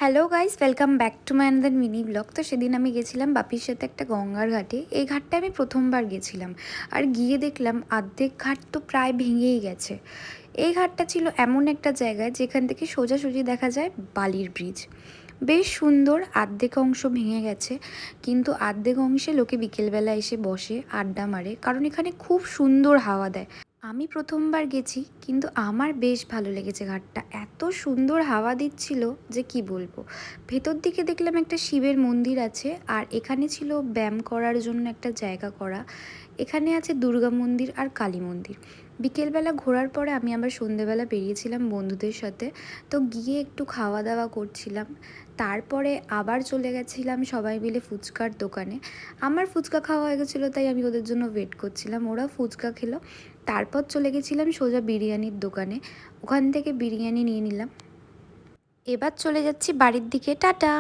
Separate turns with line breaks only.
Hello guys, welcome back to my another mini blog. তো সেদিন আমি গেছিলাম বাপির সাথে একটা গঙ্গার ঘাটে। এই ঘাটটা আমি প্রথমবার গেছিলাম, আর গিয়ে দেখলাম অর্ধেক ঘাট তো প্রায় ভেঙেই গেছে। এই ঘাটটা ছিল এমন একটা জায়গায় যেখান থেকে সোজাসুজি দেখা যায় বালির ব্রিজ। বেশ সুন্দর। অর্ধেক অংশ ভেঙে গেছে, কিন্তু অর্ধেক অংশে লোকে বিকেলবেলা এসে বসে আড্ডা মারে, কারণ এখানে খুব সুন্দর হাওয়া দেয়। আমি প্রথমবার গেছি, কিন্তু আমার বেশ ভালো লেগেছে ঘাটটা। এত সুন্দর হাওয়া দিচ্ছিল যে কি বলবো। ভেতর দিকে দেখলাম একটা শিবের মন্দির আছে, আর এখানে ছিল ব্যায়াম করার জন্য একটা জায়গা করা। এখানে আছে দুর্গা মন্দির আর কালী মন্দির। বিকেলবেলা ঘোরার পরে আমি আবার সন্ধেবেলা বেরিয়েছিলাম বন্ধুদের সাথে। তো গিয়ে একটু খাওয়া দাওয়া করছিলাম, তারপরে আবার চলে গেছিলাম সবাই মিলে ফুচকার দোকানে। আমার ফুচকা খাওয়া হয়ে গেছিলো, তাই আমি ওদের জন্য ওয়েট করছিলাম। ওরা ফুচকা খেলো, তারপর চলে গেছিলাম সোজা বিরিয়ানির দোকানে। ওখান থেকে বিরিয়ানি নিয়ে নিলাম। এবার চলে যাচ্ছি বাড়ির দিকে। টাটা।